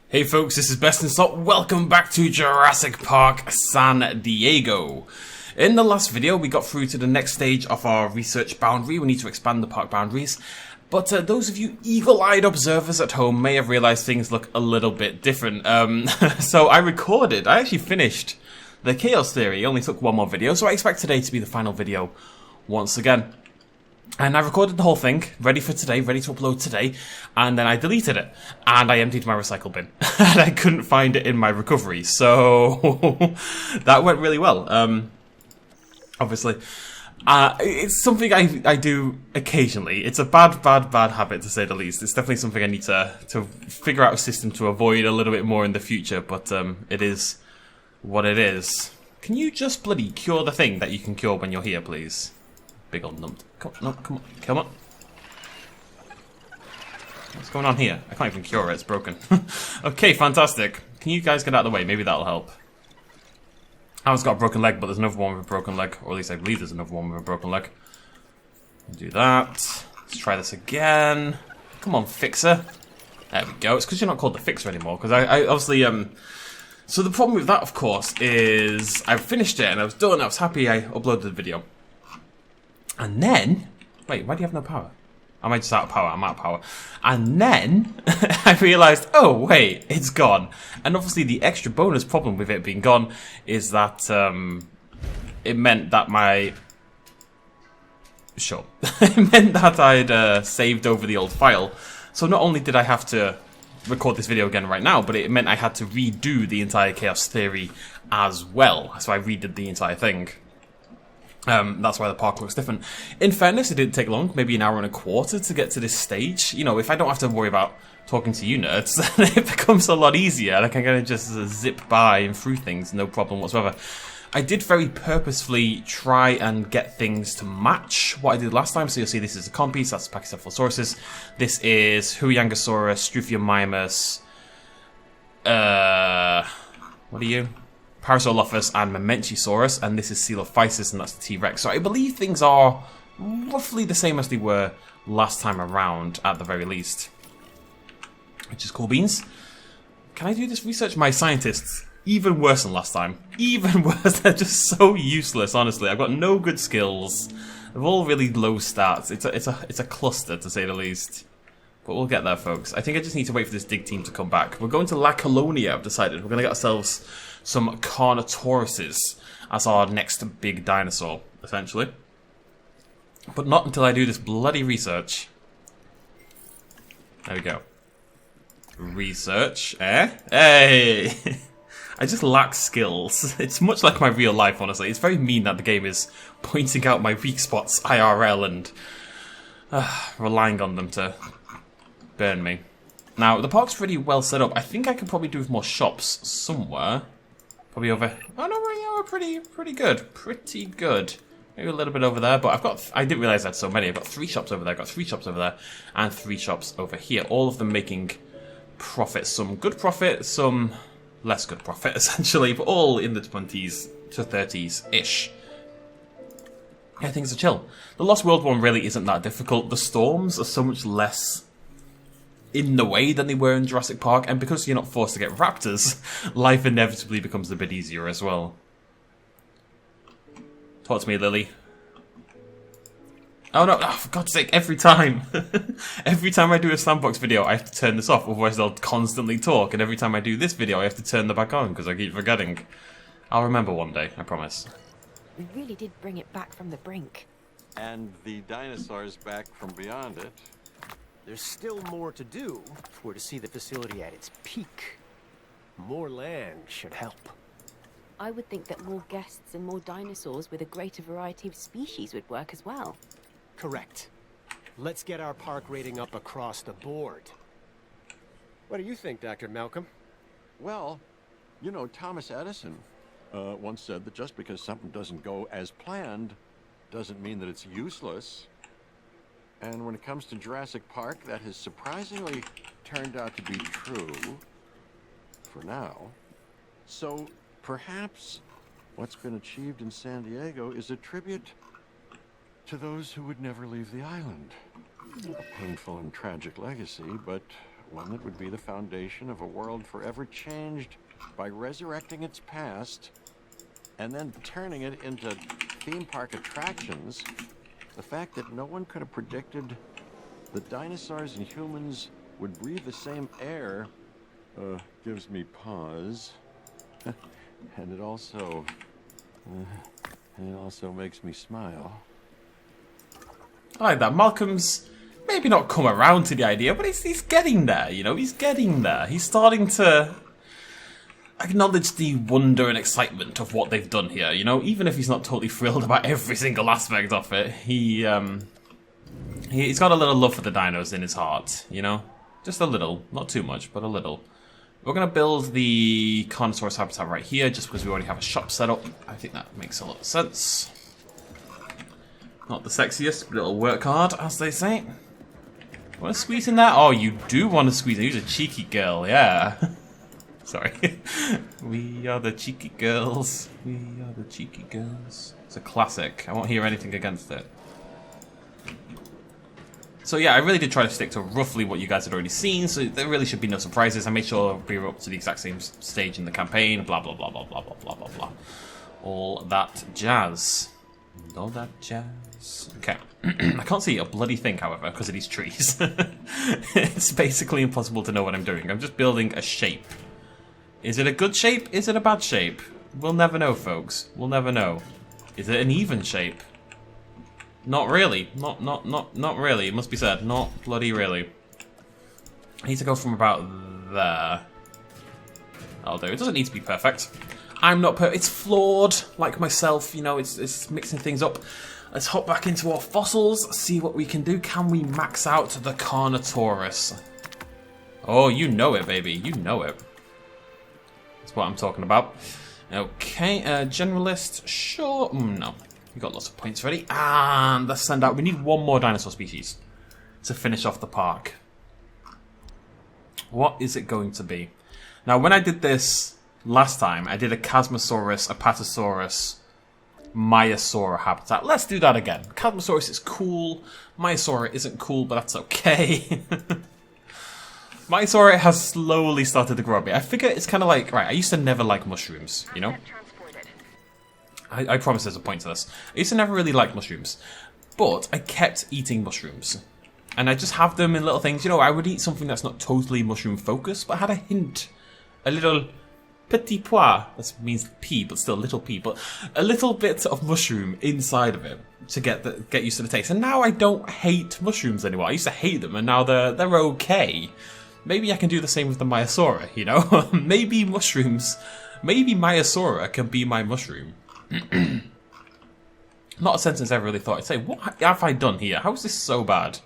Hey folks, this is BestInSlot. Welcome back to Jurassic Park San Diego. In the last video, we got through to the next stage of our research boundary. We need to expand the park boundaries. But those of you eagle-eyed observers at home may have realized things look a little bit different. So I actually finished the Chaos Theory. It only took one more video, so I expect today to be the final video once again. And I recorded the whole thing, ready for today, ready to upload today, and then I deleted it, and I emptied my recycle bin, and I couldn't find it in my recovery, so that went really well, obviously. It's something I do occasionally. It's a bad habit, to say the least. It's definitely something I need to figure out a system to avoid a little bit more in the future, but it is what it is. Can you just bloody cure the thing that you can cure when you're here, please? Big old numped. Come on. What's going on here? I can't even cure it, it's broken. Okay, fantastic. Can you guys get out of the way? Maybe that'll help. Alan's got a broken leg, but there's another one with a broken leg. Or at least I believe there's another one with a broken leg. Do that. Let's try this again. Come on, Fixer. There we go. It's because you're not called the Fixer anymore. Because I obviously... So the problem with that, of course, is I finished it and I was done. I was happy I uploaded the video. And then, wait, why do you have no power? Am I just out of power? I'm out of power. And then, I realised, oh wait, it's gone. And obviously the extra bonus problem with it being gone is that it meant that it meant that I'd saved over the old file. So not only did I have to record this video again right now, but it meant I had to redo the entire Chaos Theory as well. So I redid the entire thing. That's why the park looks different. In fairness, it didn't take long, maybe an hour and a quarter to get to this stage. You know, if I don't have to worry about talking to you nerds, then it becomes a lot easier. I can kind of just zip by and through things, no problem whatsoever. I did very purposefully try and get things to match what I did last time. So you'll see this is a compiece, that's Pachycephalosaurus. This is Huyangosaurus, Struthiomimus, what are you? Parasaurolophus and Mamenchisaurus, and this is Coelophysis, and that's the T-Rex. So I believe things are roughly the same as they were last time around, at the very least. Which is cool beans. Can I do this research? My scientists, even worse than last time. Even worse, they're just so useless, honestly. I've got no good skills. They're all really low stats. It's a cluster, to say the least. But we'll get there, folks. I think I just need to wait for this dig team to come back. We're going to La Colonia, I've decided. We're going to get ourselves some Carnotauruses as our next big dinosaur, essentially. But not until I do this bloody research. There we go. Research, eh? Hey! I just lack skills. It's much like my real life, honestly. It's very mean that the game is pointing out my weak spots IRL and relying on them to burn me. Now, the park's pretty well set up. I think I could probably do with more shops somewhere. Probably over... Oh, no, we're pretty good. Pretty good. Maybe a little bit over there, but I didn't realise I had so many. I've got 3 shops over there, I've got 3 shops over there, and 3 shops over here. All of them making profit. Some good profit, some less good profit, essentially, but all in the 20s to 30s-ish. Yeah, things are chill. The Lost World one really isn't that difficult. The storms are so much less in the way than they were in Jurassic Park, and because you're not forced to get raptors, life inevitably becomes a bit easier as well. Talk to me, Lily. Oh no, for God's sake, every time. Every time I do a sandbox video, I have to turn this off, otherwise they'll constantly talk, and every time I do this video, I have to turn them back on, because I keep forgetting. I'll remember one day, I promise. We really did bring it back from the brink. And the dinosaurs back from beyond it. There's still more to do if we're to see the facility at its peak. More land should help. I would think that more guests and more dinosaurs with a greater variety of species would work as well. Correct. Let's get our park rating up across the board. What do you think, Dr. Malcolm? Well, you know, Thomas Edison once said that just because something doesn't go as planned doesn't mean that it's useless. And when it comes to Jurassic Park, that has surprisingly turned out to be true for now. So perhaps what's been achieved in San Diego is a tribute to those who would never leave the island. A painful and tragic legacy, but one that would be the foundation of a world forever changed by resurrecting its past and then turning it into theme park attractions. The fact that no one could have predicted that dinosaurs and humans would breathe the same air gives me pause. And it also makes me smile. I like that. Malcolm's maybe not come around to the idea, but he's getting there, you know, he's getting there. He's starting to acknowledge the wonder and excitement of what they've done here, you know, even if he's not totally thrilled about every single aspect of it. He's got a little love for the dinos in his heart, you know? Just a little, not too much, but a little. We're going to build the Carnotaurus habitat right here, just because we already have a shop set up. I think that makes a lot of sense. Not the sexiest, but it'll work hard, as they say. Want to squeeze in there? Oh, you do want to squeeze in. You're a cheeky girl, yeah. Sorry. We are the cheeky girls. We are the cheeky girls. It's a classic. I won't hear anything against it. So yeah, I really did try to stick to roughly what you guys had already seen, so there really should be no surprises. I made sure we were up to the exact same stage in the campaign, blah blah blah blah blah blah blah blah blah. All that jazz. All that jazz. Okay. I can't see a bloody thing, however, because of these trees. It's basically impossible to know what I'm doing. I'm just building a shape. Is it a good shape? Is it a bad shape? We'll never know, folks. We'll never know. Is it an even shape? Not really. Not really. It must be said. Not bloody really. I need to go from about there. I'll do. It doesn't need to be perfect. I'm not perfect. It's flawed, like myself. You know, it's mixing things up. Let's hop back into our fossils, see what we can do. Can we max out the Carnotaurus? Oh, you know it, baby. You know it. That's what I'm talking about. Okay, generalist. Sure. No. We got lots of points ready. And let's send out. We need one more dinosaur species to finish off the park. What is it going to be? Now, when I did this last time, I did a Chasmosaurus, Apatosaurus, Maiasaura habitat. Let's do that again. Chasmosaurus is cool. Maiasaura isn't cool, but that's okay. Maiasaura has slowly started to grow a bit. I figure it's kind of like, right, I used to never like mushrooms, you know? I promise there's a point to this. I used to never really like mushrooms, but I kept eating mushrooms. And I just have them in little things. You know, I would eat something that's not totally mushroom focused, but had a hint. A little petit pois. That means pea, but still little pea. But a little bit of mushroom inside of it to get used to the taste. And now I don't hate mushrooms anymore. I used to hate them, and now they're okay. Maybe I can do the same with the Maiasaura, you know? Maybe mushrooms... Maybe Maiasaura can be my mushroom. Not a sentence I ever really thought I'd say. What have I done here? How is this so bad?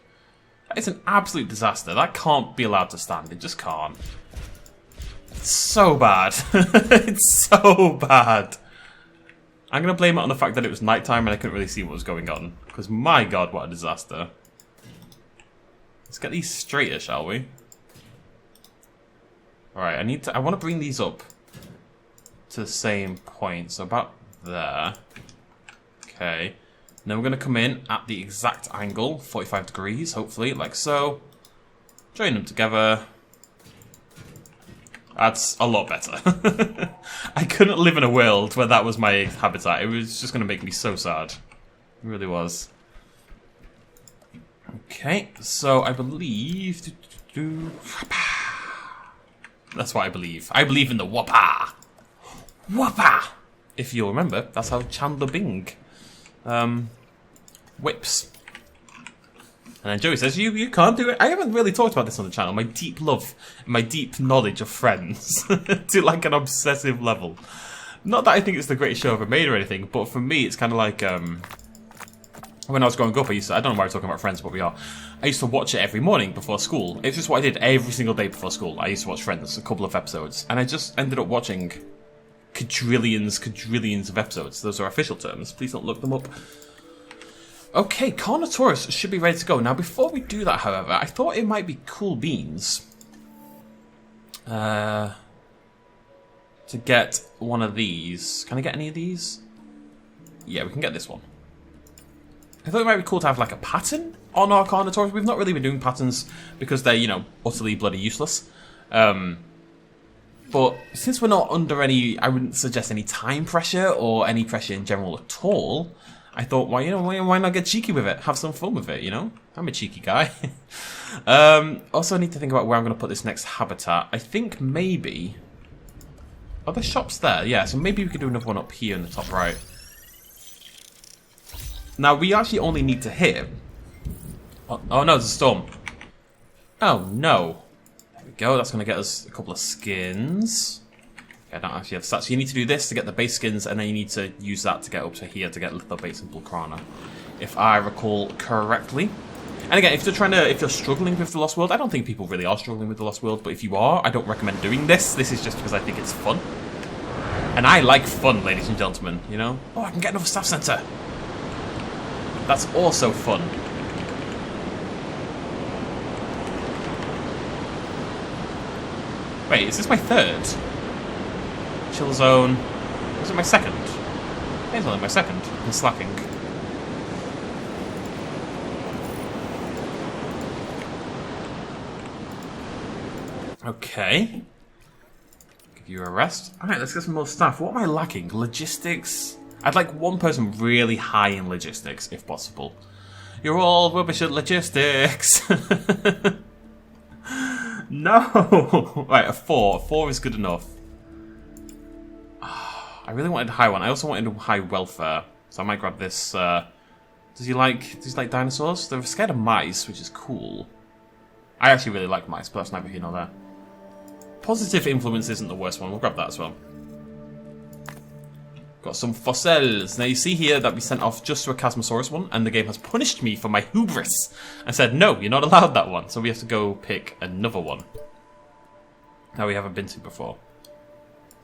It's an absolute disaster. That can't be allowed to stand. It just can't. It's so bad. It's so bad. I'm going to blame it on the fact that it was nighttime and I couldn't really see what was going on. Because my god, what a disaster. Let's get these straighter, shall we? Alright, I want to bring these up to the same point. So about there. Okay. And then we're going to come in at the exact angle, 45 degrees, hopefully, like so. Join them together. That's a lot better. I couldn't live in a world where that was my habitat. It was just going to make me so sad. It really was. Okay, so I believe... That's what I believe. I believe in the whoppa! Whoppa! If you'll remember, that's how Chandler Bing whips. And then Joey says, you can't do it. I haven't really talked about this on the channel. My deep love, my deep knowledge of Friends to like an obsessive level. Not that I think it's the greatest show ever made or anything, but for me it's kind of like when I was growing up, I don't know why we're talking about Friends, but we are. I used to watch it every morning before school. It's just what I did every single day before school. I used to watch Friends, a couple of episodes, and I just ended up watching quadrillions of episodes. Those are official terms. Please don't look them up. Okay, Carnotaurus should be ready to go. Now, before we do that, however, I thought it might be cool beans to get one of these. Can I get any of these? Yeah, we can get this one. I thought it might be cool to have like a pattern on our Carnotaurus. We've not really been doing patterns because they're, you know, utterly bloody useless. But since we're not under any, I wouldn't suggest any time pressure or any pressure in general at all, I thought, why, you know, why not get cheeky with it? Have some fun with it, you know? I'm a cheeky guy. Also, I need to think about where I'm going to put this next habitat. I think maybe... Are there shops there? Yeah, so maybe we could do another one up here in the top right. Now, we actually only need to hit... Oh no, there's a storm. Oh, no. There we go, that's going to get us a couple of skins. Okay, I don't actually have stats. So you need to do this to get the base skins, and then you need to use that to get up to here to get Lithobates and Pulcrana, if I recall correctly. And again, if you're struggling with the Lost World, I don't think people really are struggling with the Lost World, but if you are, I don't recommend doing this. This is just because I think it's fun. And I like fun, ladies and gentlemen, you know? Oh, I can get another staff center. That's also fun. Wait, is this my third? Chill zone. Was it my second? I think it's only my second. I'm slacking. Okay. Give you a rest. Alright, let's get some more stuff. What am I lacking? Logistics? I'd like one person really high in logistics, if possible. You're all rubbish at logistics. No! Right, a 4. A 4 is good enough. I really wanted a high one. I also wanted a high welfare. So I might grab this. Does he like dinosaurs? They're scared of mice, which is cool. I actually really like mice, but that's neither here nor there. Positive influence isn't the worst one. We'll grab that as well. Got some fossils. Now you see here that we sent off just to a Chasmosaurus one, and the game has punished me for my hubris and said, no, you're not allowed that one. So we have to go pick another one that we haven't been to before.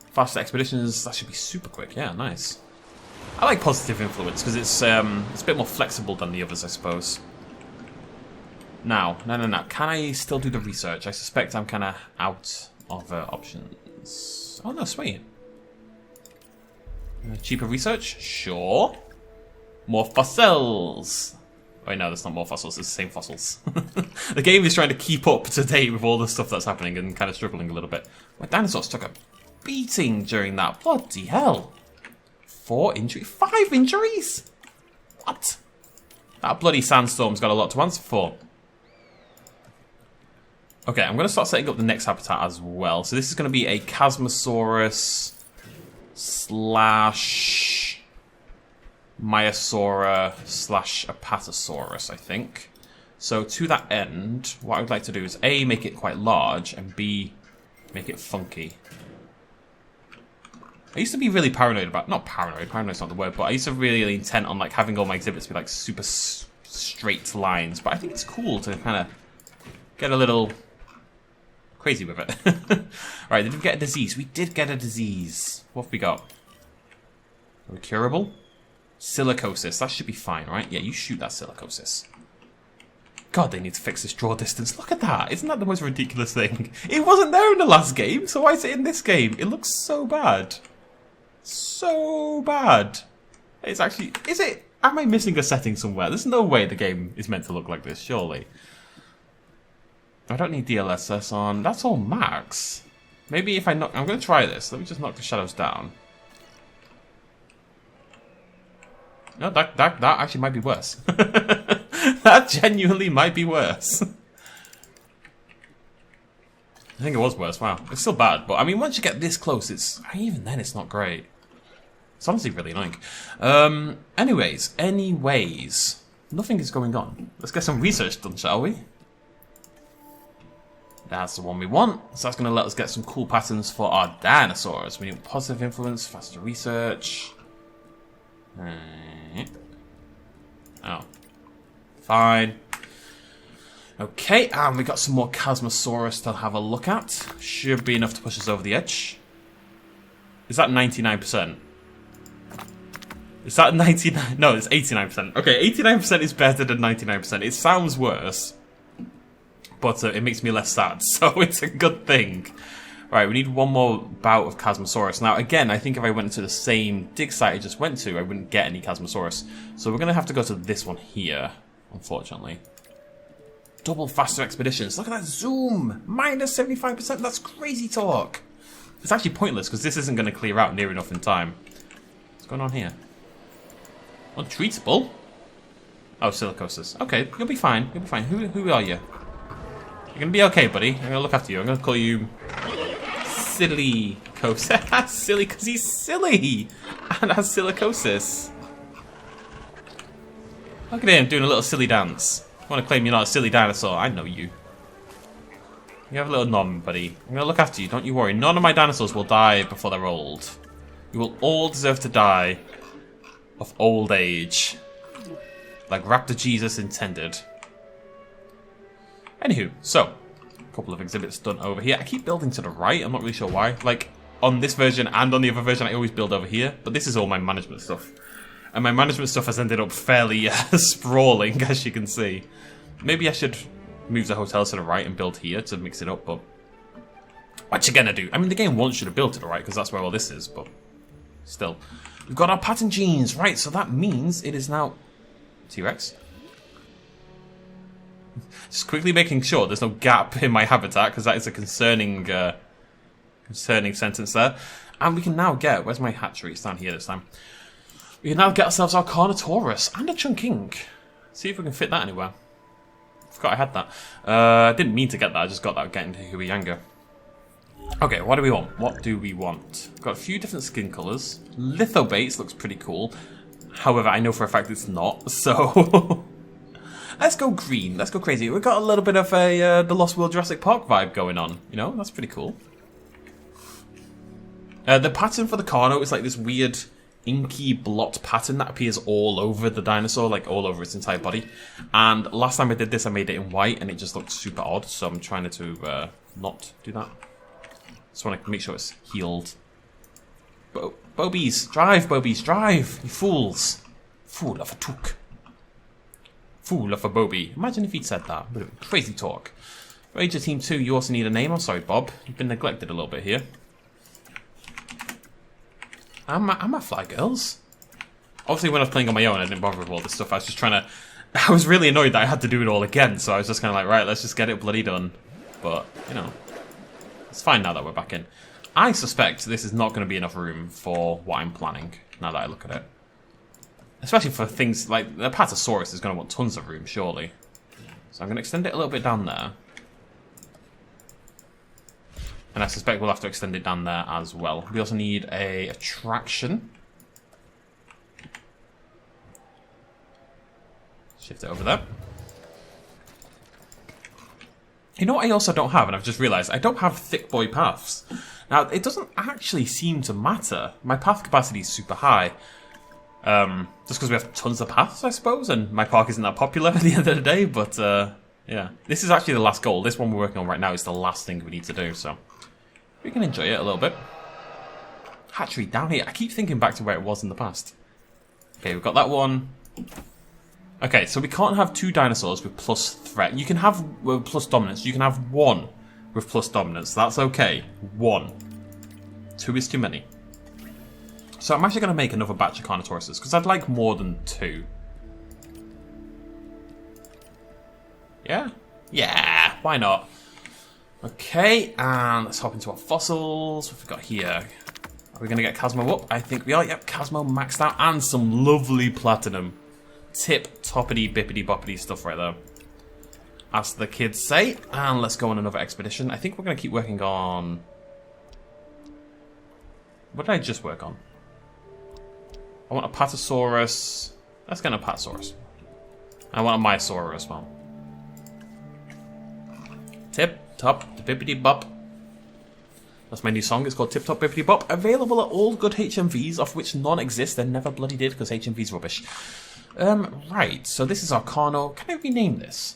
Faster expeditions, that should be super quick. Yeah, nice. I like positive influence because it's a bit more flexible than the others, I suppose. Now, no. Can I still do the research? I suspect I'm kind of out of options. Oh no, sweet. Cheaper research? Sure. More fossils. Wait, no, that's not more fossils. It's the same fossils. The game is trying to keep up to date with all the stuff that's happening and kind of struggling a little bit. My dinosaurs took a beating during that. Bloody hell. 4 injuries? 5 injuries? What? That bloody sandstorm's got a lot to answer for. Okay, I'm going to start setting up the next habitat as well. So this is going to be a Chasmosaurus slash Maiasaura slash Apatosaurus, I think. So to that end, what I would like to do is A, make it quite large, and B, make it funky. I used to be really paranoid about, not paranoid, paranoid's not the word, but I used to really intent on like having all my exhibits be like super straight lines. But I think it's cool to kind of get a little crazy with it. Alright, did we get a disease? We did get a disease. What have we got? Are we curable? Silicosis. That should be fine, right? Yeah, you shoot that silicosis. God, they need to fix this draw distance. Look at that. Isn't that the most ridiculous thing? It wasn't there in the last game, so why is it in this game? It looks so bad. So bad. It's actually... Is it... Am I missing a setting somewhere? There's no way the game is meant to look like this, surely. I don't need DLSS on. That's all max. Maybe if I knock... I'm going to try this. Let me just knock the shadows down. No, that actually might be worse. That genuinely might be worse. I think it was worse. Wow. It's still bad. But, I mean, once you get this close, it's... Even then, it's not great. It's honestly really annoying. Anyways. Nothing is going on. Let's get some research done, shall we? That's the one we want. So that's going to let us get some cool patterns for our dinosaurs. We need positive influence, faster research. Oh. Fine. Okay, and we got some more Chasmosaurus to have a look at. Should be enough to push us over the edge. Is that 99%? Is that 99? No, it's 89%. Okay, 89% is better than 99%. It sounds worse, but it makes me less sad, so it's a good thing. Right, we need one more bout of Chasmosaurus. Now, again, I think if I went to the same dig site I just went to, I wouldn't get any Chasmosaurus. So we're going to have to go to this one here, unfortunately. Double faster expeditions. Look at that zoom! Minus 75%, that's crazy talk! It's actually pointless, because this isn't going to clear out near enough in time. What's going on here? Untreatable? Oh, silicosis. Okay, you'll be fine. You'll be fine. Who are you? You're going to be okay, buddy. I'm going to look after you. I'm going to call you... Silicosis. Silly, because he's silly! And has silicosis. Look at him doing a little silly dance. I want to claim you're not a silly dinosaur. I know you. You have a little nom, buddy. I'm going to look after you. Don't you worry. None of my dinosaurs will die before they're old. You will all deserve to die of old age. Like Raptor Jesus intended. Anywho, so, a couple of exhibits done over here. I keep building to the right. I'm not really sure why. Like, on this version and on the other version, I always build over here. But this is all my management stuff. And my management stuff has ended up fairly sprawling, as you can see. Maybe I should move the hotels to the right and build here to mix it up, but... what you gonna do? I mean, the game wants you to build to the right, because that's where all this is, but... still. We've got our pattern genes, right, so that means it is now... T-Rex? Just quickly making sure there's no gap in my habitat, because that is a concerning sentence there. And we can now get... where's my hatchery? It's down here this time. We can now get ourselves our Carnotaurus and a Chunking. See if we can fit that anywhere. Forgot I had that. I didn't mean to get that, I just got that getting to Huiyanga. Okay, what do we want? What do we want? Got a few different skin colours. Lithobates looks pretty cool. However, I know for a fact it's not, so... let's go green, let's go crazy. We've got a little bit of a the Lost World Jurassic Park vibe going on. You know, that's pretty cool. The pattern for the Carno is like this weird... inky blot pattern that appears all over the dinosaur, like all over its entire body. And last time I did this, I made it in white, and it just looked super odd. So I'm trying to not do that. Just want to make sure it's healed. Bobies, drive, Bobies, drive! You fools! Fool of a took. Fool of a Bobby. Imagine if he'd said that. Crazy talk. Ranger Team 2, you also need a name. I'm sorry, Bob. You've been neglected a little bit here. I'm a fly girls. Obviously, when I was playing on my own, I didn't bother with all this stuff. I was just trying to... I was really annoyed that I had to do it all again, so I was just kind of like, right, let's just get it bloody done. But, you know, it's fine now that we're back in. I suspect this is not going to be enough room for what I'm planning, now that I look at it. Especially for things like... the Apatosaurus is going to want tons of room, surely. So I'm going to extend it a little bit down there. And I suspect we'll have to extend it down there as well. We also need a attraction. Shift it over there. You know what I also don't have, and I've just realised? I don't have thick boy paths. Now, it doesn't actually seem to matter. My path capacity is super high. Just because we have tons of paths, I suppose, and my park isn't that popular at the end of the day, but yeah. This is actually the last goal. This one we're working on right now is the last thing we need to do, so... we can enjoy it a little bit. Hatchery down here. I keep thinking back to where it was in the past. Okay, we've got that one. Okay, so we can't have two dinosaurs with plus threat. You can have plus dominance. You can have one with plus dominance. That's okay. One. Two is too many. So I'm actually going to make another batch of Carnotauruses, because I'd like more than two. Yeah? Yeah, why not? Okay, and let's hop into our fossils. What have we got here? Are we going to get Casmo up? I think we are. Yep, Casmo maxed out, and some lovely platinum. Tip, toppity, bippity, boppity stuff right there. As the kids say. And let's go on another expedition. I think we're going to keep working on... what did I just work on? I want a Patasaurus. Let's get a Patasaurus. I want a Myosaur as well. Tip, top, bippity bop. That's my new song. It's called Tip Top Bippity Bop. Available at all good HMVs, of which none exist. They never bloody did, because HMV's rubbish. Right. So this is our Carno. Can I rename this?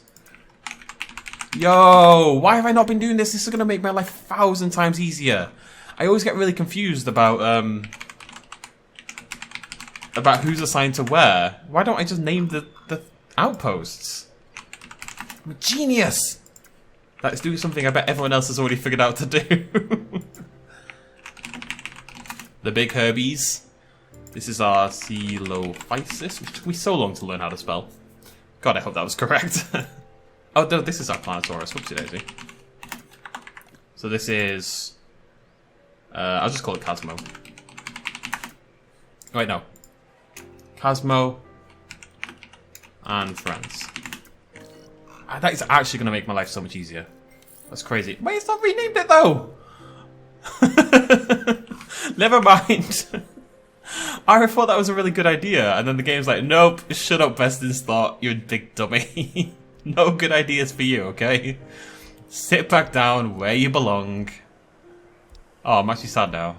Yo, why have I not been doing this? This is going to make my life 1,000 times easier. I always get really confused about who's assigned to where. Why don't I just name the outposts? I'm a genius. That is doing something I bet everyone else has already figured out to do. The big Herbies. This is our Coelophysis, which took me so long to learn how to spell. God, I hope that was correct. Oh, no, this is our Carnotaurus. Whoopsie daisy. So this is... I'll just call it Casmo. Wait, no. Casmo and friends. That is actually going to make my life so much easier. That's crazy. Wait, it's not renamed it though! Never mind. I thought that was a really good idea, and then the game's like, nope, shut up, BestInSlot, you big dummy. No good ideas for you, okay? Sit back down where you belong. Oh, I'm actually sad now.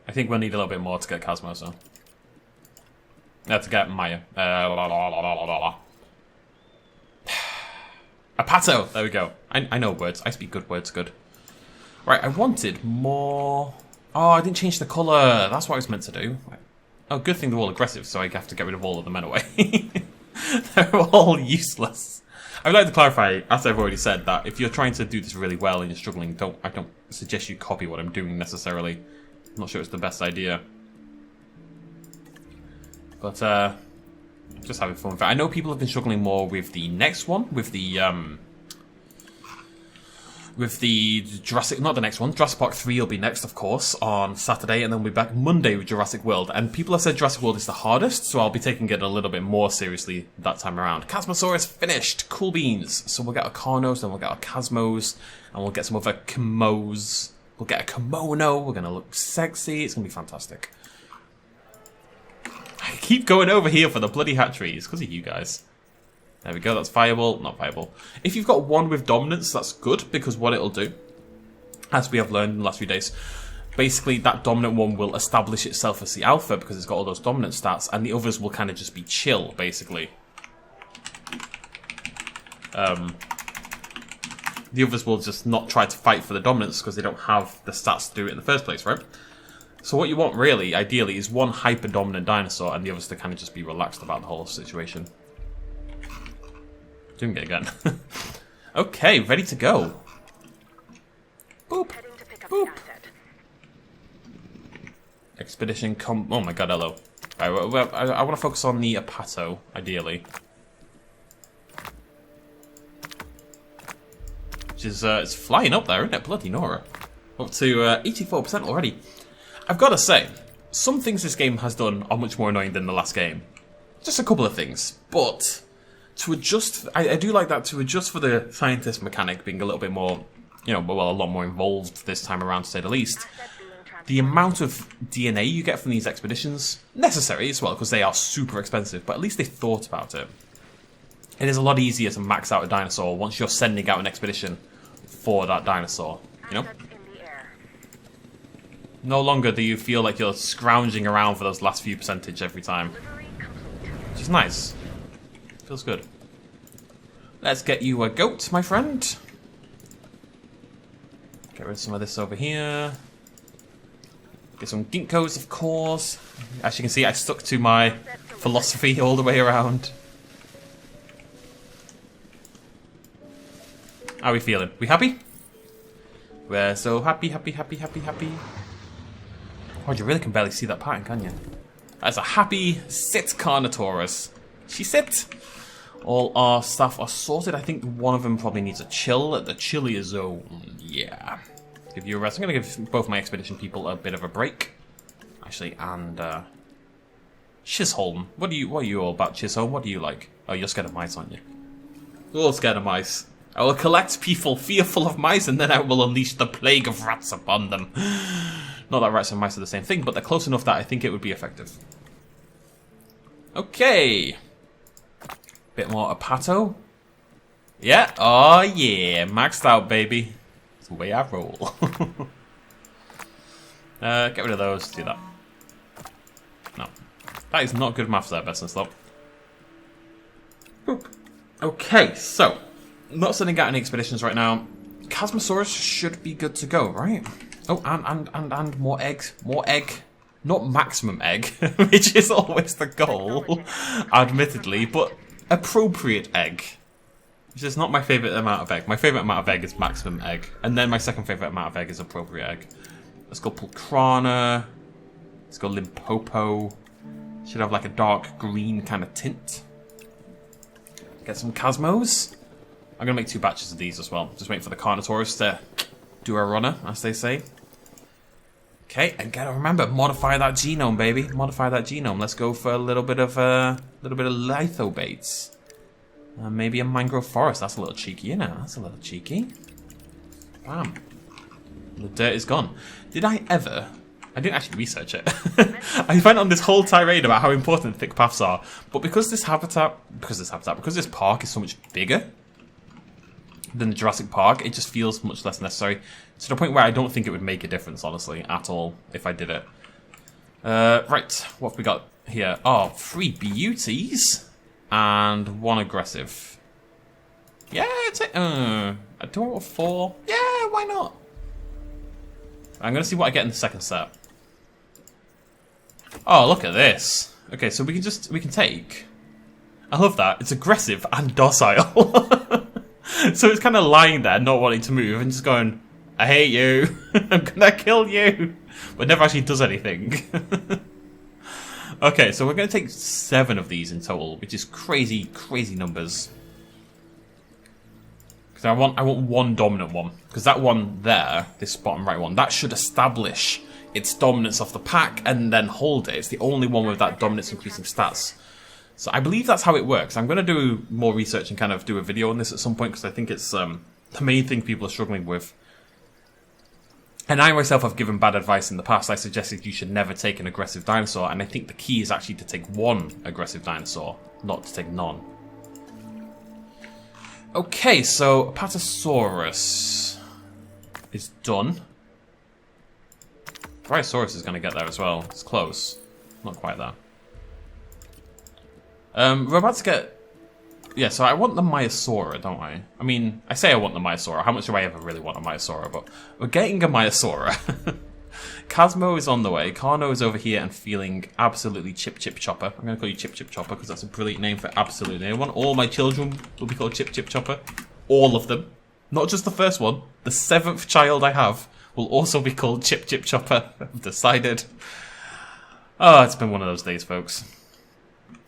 I think we'll need a little bit more to get Casmo, so. To get Maya. Apato! There we go. I know words. I speak good words good. Right, I wanted more... Oh, I didn't change the colour. That's what I was meant to do. Oh, good thing they're all aggressive, so I have to get rid of all of them anyway. They're all useless. I would like to clarify, as I've already said, that if you're trying to do this really well and you're struggling, I don't suggest you copy what I'm doing necessarily. I'm not sure it's the best idea. But, just having fun with it. I know people have been struggling more with the next one, with the Jurassic, not the next one, Jurassic Park 3 will be next, of course, on Saturday, and then we'll be back Monday with Jurassic World. And people have said Jurassic World is the hardest, so I'll be taking it a little bit more seriously that time around. Casmosaurus finished! Cool beans! So we'll get our Carnos, then we'll get our Casmos, and we'll get some other Kimos. We'll get a kimono, we're gonna look sexy, it's gonna be fantastic. I keep going over here for the bloody hatcheries, because of you guys. There we go, that's viable, not viable. If you've got one with dominance, that's good, because what it'll do, as we have learned in the last few days, basically that dominant one will establish itself as the alpha, because it's got all those dominant stats, and the others will kind of just be chill, basically. The others will just not try to fight for the dominance, because they don't have the stats to do it in the first place, right? So what you want, really, ideally, is one hyper-dominant dinosaur, and the others to kind of just be relaxed about the whole situation. Doing it again. Okay, ready to go. Boop. Boop. Expedition oh my god, hello. Right, I want to focus on the Apato, ideally. Which is, it's flying up there, isn't it? Bloody Nora. Up to 84% already. I've got to say, some things this game has done are much more annoying than the last game. Just a couple of things, but... To adjust, I do like that, to adjust for the scientist mechanic being a little bit more, you know, well, a lot more involved this time around, to say the least. The amount of DNA you get from these expeditions, necessary as well, because they are super expensive, but at least they thought about it. It is a lot easier to max out a dinosaur once you're sending out an expedition for that dinosaur, you know? No longer do you feel like you're scrounging around for those last few percentage every time. Which is nice. Feels good. Let's get you a goat, my friend. Get rid of some of this over here. Get some ginkgos, of course. As you can see, I stuck to my philosophy all the way around. How are we feeling? We happy? We're so happy, happy, happy, happy, happy. Oh, you really can barely see that pattern, can you? That's a happy sit Carnotaurus. She sit. All our stuff are sorted. I think one of them probably needs a chill at the chillier zone. Yeah. Give you a rest. I'm going to give both my expedition people a bit of a break. Actually, and Chisholm. What are you all about, Chisholm? What do you like? Oh, you're scared of mice, aren't you? You're all scared of mice. I will collect people fearful of mice, and then I will unleash the plague of rats upon them. Not that rats and mice are the same thing, but they're close enough that I think it would be effective. Okay. Bit more Apato. Yeah. Oh, yeah. Maxed out, baby. It's the way I roll. Get rid of those. Do that. No. That is not good maths there, BestInSlot. Okay, so. Not sending out any expeditions right now. Casmosaurus should be good to go, right? Oh, and more eggs. More egg. Not maximum egg, which is always the goal, admittedly, but appropriate egg. Which is not my favourite amount of egg. My favourite amount of egg is maximum egg. And then my second favourite amount of egg is appropriate egg. Let's go Pulcrana. Let's go Limpopo. Should have like a dark green kind of tint. Get some Cosmos. I'm going to make 2 batches of these as well. Just waiting for the Carnotaurus to do a runner, as they say. Okay, and gotta remember, modify that genome, baby. Modify that genome. Let's go for a little bit of lithobates. Maybe a mangrove forest. That's a little cheeky, you know. That's a little cheeky. Bam. The dirt is gone. Did I ever... I didn't actually research it. I went on this whole tirade about how important thick paths are. But because this park is so much bigger than the Jurassic Park, it just feels much less necessary. To the point where I don't think it would make a difference, honestly, at all, if I did it. Right, what have we got here? Oh, 3 beauties and 1 aggressive. Yeah, do I want 4? Yeah, why not? I'm gonna see what I get in the second set. Oh, look at this. Okay, so we can take... I love that. It's aggressive and docile. So it's kind of lying there, not wanting to move, and just going, I hate you. I'm gonna kill you. But never actually does anything. Okay, so we're gonna take 7 of these in total, which is crazy, crazy numbers. Because I want 1 dominant one. Because that one there, this bottom right one, that should establish its dominance of the pack and then hold it. It's the only one with that dominance increasing stats. So I believe that's how it works. I'm going to do more research and kind of do a video on this at some point because I think it's the main thing people are struggling with. And I myself have given bad advice in the past. I suggested you should never take an aggressive dinosaur, and I think the key is actually to take 1 aggressive dinosaur, not to take none. Okay, so Apatosaurus is done. Brachiosaurus is going to get there as well. It's close. Not quite there. We're about to get... Yeah, so I want the Maiasaura, don't I? I mean, I say I want the Maiasaura. How much do I ever really want a Maiasaura? But we're getting a Maiasaura. Cosmo is on the way. Carno is over here and feeling absolutely Chip Chip Chopper. I'm going to call you Chip Chip Chopper because that's a brilliant name for absolutely anyone. All my children will be called Chip Chip Chopper. All of them. Not just the first one. The 7th child I have will also be called Chip Chip Chopper. I've decided. Oh, it's been one of those days, folks.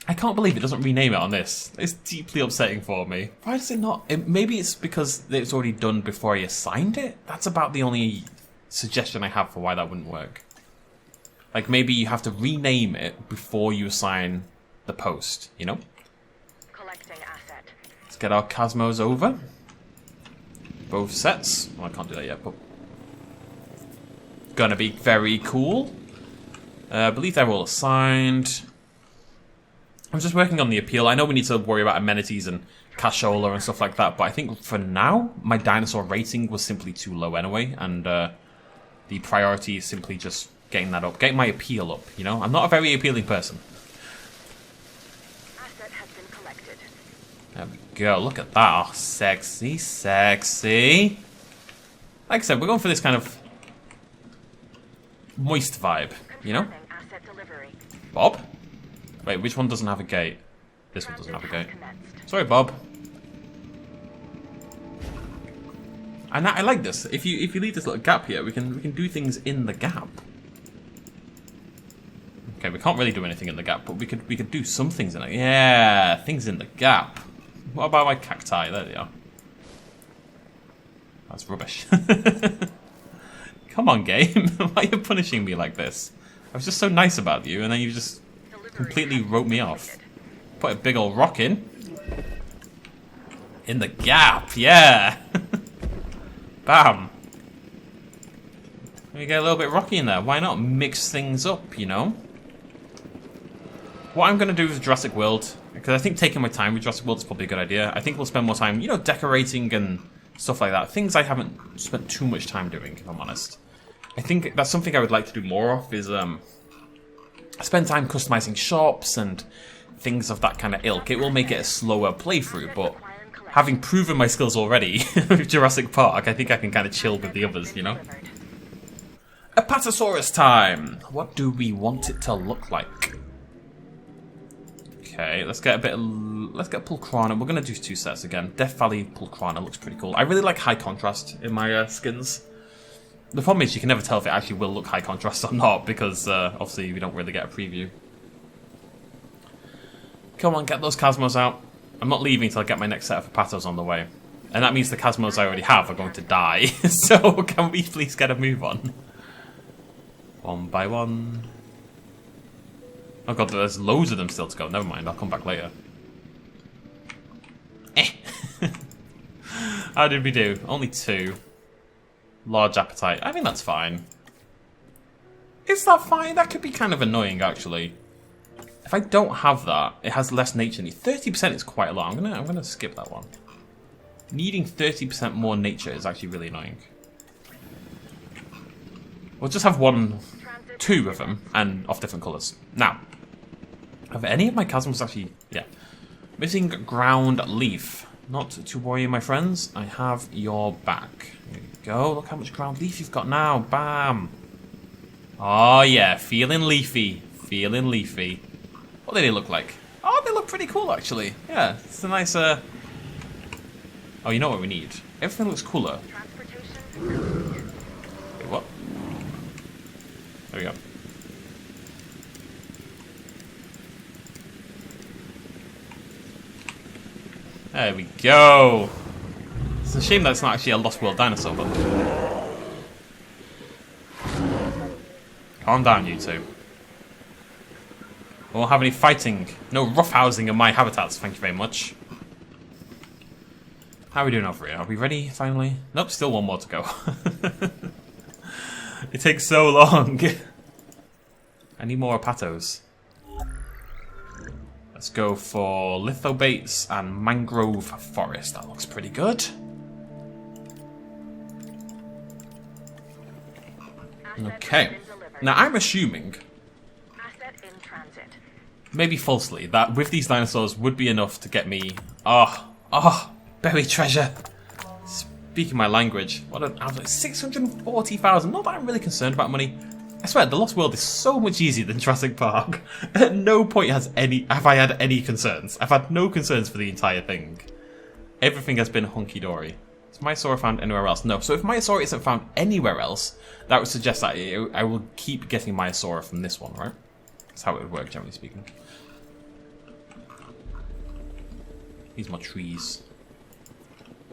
I can't believe it doesn't rename it on this. It's deeply upsetting for me. Why does it not? Maybe it's because it's already done before I assigned it? That's about the only suggestion I have for why that wouldn't work. Like, maybe you have to rename it before you assign the post, you know? Collecting asset. Let's get our Cosmos over. Both sets. Well, I can't do that yet, but... Gonna be very cool. I believe they're all assigned. I'm just working on the appeal. I know we need to worry about amenities and cashola and stuff like that, but I think for now, my dinosaur rating was simply too low anyway, and the priority is simply just getting that up, getting my appeal up, you know? I'm not a very appealing person. Asset has been collected. There we go, look at that. Oh, sexy, sexy. Like I said, we're going for this kind of moist vibe, you know? Confirming asset delivery. Bob? Wait, which one doesn't have a gate? This one doesn't have a gate. Sorry, Bob. And I like this. If you leave this little gap here, we can do things in the gap. Okay, we can't really do anything in the gap, but we could do some things in it. Yeah, things in the gap. What about my cacti? There they are. That's rubbish. Come on, game. Why are you punishing me like this? I was just so nice about you, and then you just completely wrote me off. Put a big old rock in. In the gap, yeah. Bam. We get a little bit rocky in there. Why not mix things up, you know? What I'm going to do with Jurassic World, because I think taking my time with Jurassic World is probably a good idea. I think we'll spend more time, you know, decorating and stuff like that. Things I haven't spent too much time doing, if I'm honest. I think that's something I would like to do more of, is spend time customizing shops and things of that kind of ilk. It will make it a slower playthrough, but having proven my skills already with Jurassic Park, I think I can kind of chill with the others, you know? Apatosaurus time! What do we want it to look like? Okay, let's get a bit of... let's get Pulcrana. We're going to do 2 sets again. Death Valley Pulcrana looks pretty cool. I really like high contrast in my skins. The problem is you can never tell if it actually will look high contrast or not, because obviously we don't really get a preview. Come on, get those Cosmos out. I'm not leaving until I get my next set of Hepatos on the way. And that means the Cosmos I already have are going to die. So can we please get a move on? One by one. Oh god, there's loads of them still to go. Never mind, I'll come back later. How did we do? Only 2. Large appetite. I think that's fine. Is that fine? That could be kind of annoying, actually. If I don't have that, it has less nature need. 30% is quite a lot. I'm gonna skip that one. Needing 30% more nature is actually really annoying. We'll just have 2 of them, and of different colours. Now, have any of my Cosmos actually... Yeah. Missing ground leaf. Not to worry, my friends. I have your back. There you go. Look how much ground leaf you've got now. Bam. Oh, yeah. Feeling leafy. Feeling leafy. What do they look like? Oh, they look pretty cool, actually. Yeah, it's a nice... Oh, you know what we need? Everything looks cooler. Wait, what? There we go. There we go. It's a shame that it's not actually a Lost World dinosaur, but... Calm down, you two. We won't have any fighting. No roughhousing in my habitats, thank you very much. How are we doing over here? Are we ready, finally? Nope, still 1 more to go. It takes so long. I need more Hepatos. Let's go for lithobates and mangrove forest. That looks pretty good. Okay. Now I'm assuming, maybe falsely, that with these dinosaurs would be enough to get me... buried treasure. Speaking my language. What an absolute 640,000. Not that I'm really concerned about money. I swear, the Lost World is so much easier than Jurassic Park. At no point have I had any concerns. I've had no concerns for the entire thing. Everything has been hunky-dory. Is Myosaur found anywhere else? No. So if Myosaur isn't found anywhere else, that would suggest that I will keep getting Myosaur from this one, right? That's how it would work, generally speaking. These are my trees.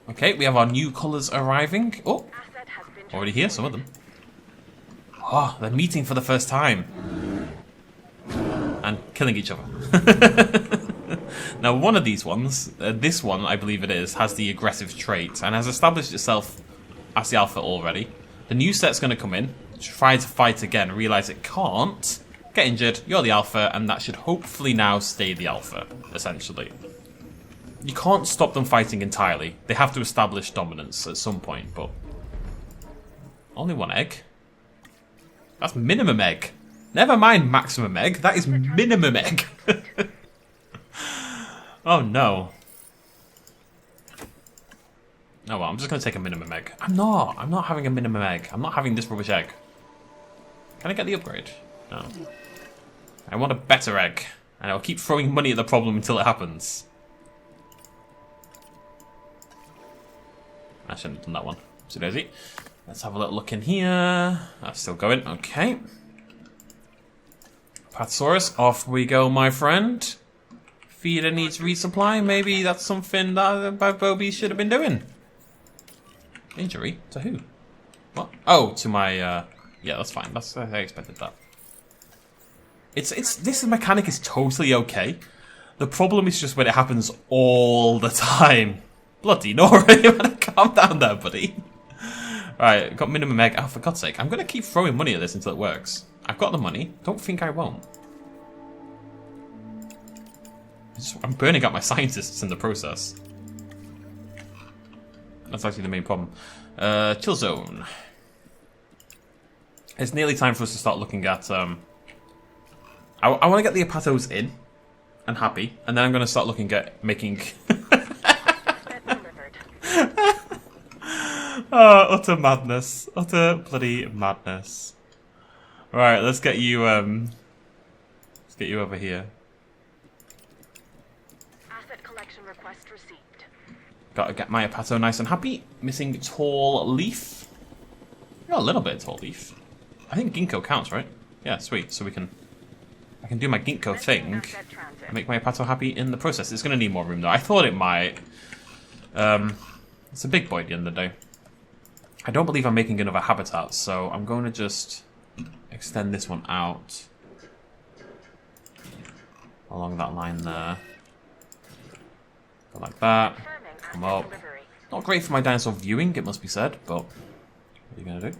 Okay, we have our new colours arriving. Oh, already here, some of them. Oh, they're meeting for the first time. And killing each other. Now, one of these ones, this one, I believe it is, has the aggressive trait and has established itself as the alpha already. The new set's going to come in, try to fight again, realise it can't, get injured, you're the alpha, and that should hopefully now stay the alpha, essentially. You can't stop them fighting entirely. They have to establish dominance at some point, but... Only 1 egg? That's minimum egg. Never mind maximum egg, that is minimum egg. Oh no. Oh well, I'm just going to take a minimum egg. I'm not having a minimum egg. I'm not having this rubbish egg. Can I get the upgrade? No. I want a better egg. And I'll keep throwing money at the problem until it happens. I shouldn't have done that one. So daisy. Let's have a little look in here. That's still going. Okay. Pathosaurus, off we go, my friend. Feeder needs resupply. Maybe that's something that Bobby should have been doing. Injury? To who? What? Oh, to my, yeah, that's fine. I expected that. This mechanic is totally okay. The problem is just when it happens all the time. Bloody Nora, you wanna calm down there, buddy. Right, got minimum egg. Oh, for God's sake. I'm gonna keep throwing money at this until it works. I've got the money. Don't think I won't. I'm burning out my scientists in the process. That's actually the main problem. Chill zone. It's nearly time for us to start looking at... I want to get the Hepatos in and happy, and then I'm going to start looking at making... Oh, utter madness. Utter bloody madness. Right, let's get you over here. Gotta get my Apato nice and happy. Missing tall leaf. Got a little bit of tall leaf. I think ginkgo counts, right? Yeah, sweet. So I can do my ginkgo thing and make my Apato happy in the process. It's gonna need more room though. I thought it might. It's a big boy at the end of the day. I don't believe I'm making another habitat, so I'm going to just extend this one out along that line there. Go like that. Come up. Not great for my dinosaur viewing, it must be said, but what are you going to do?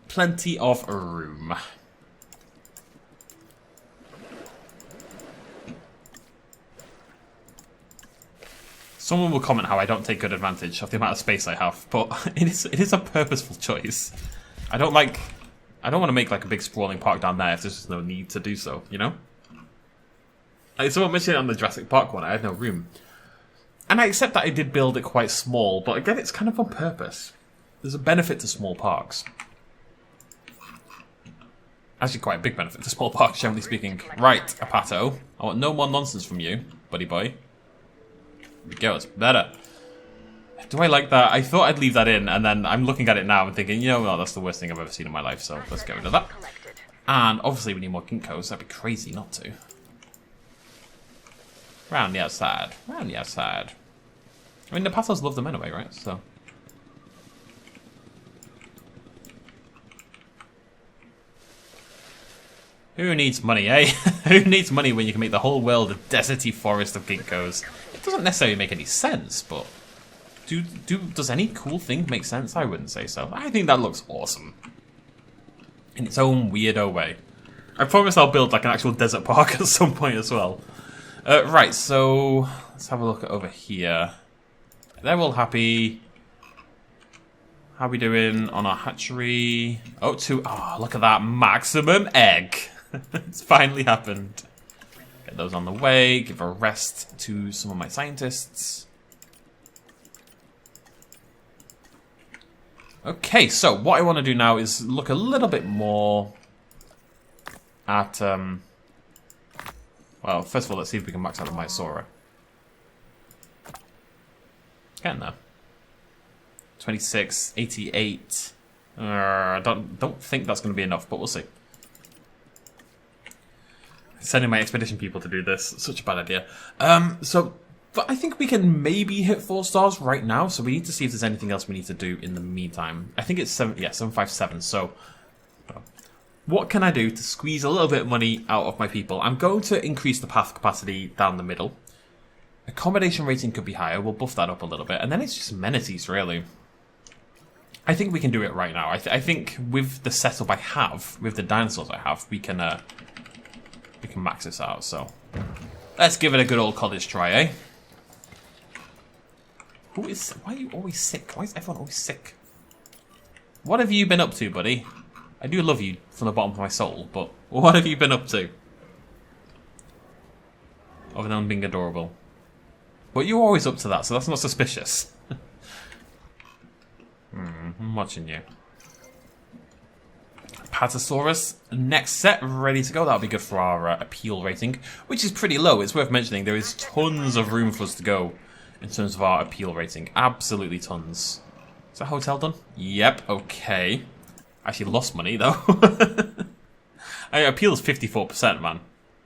Plenty of room. Someone will comment how I don't take good advantage of the amount of space I have, but it is a purposeful choice. I don't want to make like a big sprawling park down there if there's just no need to do so, you know? Like someone mentioned it on the Jurassic Park one, I had no room. And I accept that I did build it quite small, but again, it's kind of on purpose. There's a benefit to small parks. Actually, quite a big benefit to small parks, generally speaking. Right, Apato. I want no more nonsense from you, buddy boy. There we go, it's better. Do I like that? I thought I'd leave that in, and then I'm looking at it now and thinking, you know what, that's the worst thing I've ever seen in my life, so let's get rid of that. And obviously we need more ginkgos, that'd be crazy not to. Round the outside. Round the outside. I mean, the Patos love them anyway, right? So. Who needs money, eh? Who needs money when you can make the whole world a deserty forest of ginkgos? It doesn't necessarily make any sense, but... Does any cool thing make sense? I wouldn't say so. I think that looks awesome. In its own weirdo way. I promise I'll build like an actual desert park at some point as well. Right, so let's have a look at over here. They're all happy. How are we doing on our hatchery? Oh, look at that maximum egg. It's finally happened. Get those on the way. Give a rest to some of my scientists. Okay, so what I want to do now is look a little bit more at... Well, first of all, let's see if we can max out the Mysaura. Getting there. 26, 88. I don't think that's going to be enough, but we'll see. Sending my expedition people to do this, such a bad idea. But I think we can maybe hit 4 stars right now, so we need to see if there's anything else we need to do in the meantime. I think it's 757, so... What can I do to squeeze a little bit of money out of my people? I'm going to increase the path capacity down the middle. Accommodation rating could be higher. We'll buff that up a little bit. And then it's just amenities, really. I think we can do it right now. I think with the setup I have, with the dinosaurs I have, we can max this out. So let's give it a good old college try, eh? Why are you always sick? Why is everyone always sick? What have you been up to, buddy? I do love you from the bottom of my soul, but what have you been up to? Other than being adorable. But you're always up to that, so that's not suspicious. I'm watching you. Patasaurus, next set, ready to go. That'll be good for our appeal rating, which is pretty low. It's worth mentioning there is tons of room for us to go in terms of our appeal rating. Absolutely tons. Is that hotel done? Yep, okay. Actually lost money though. Appeal is 54%, man.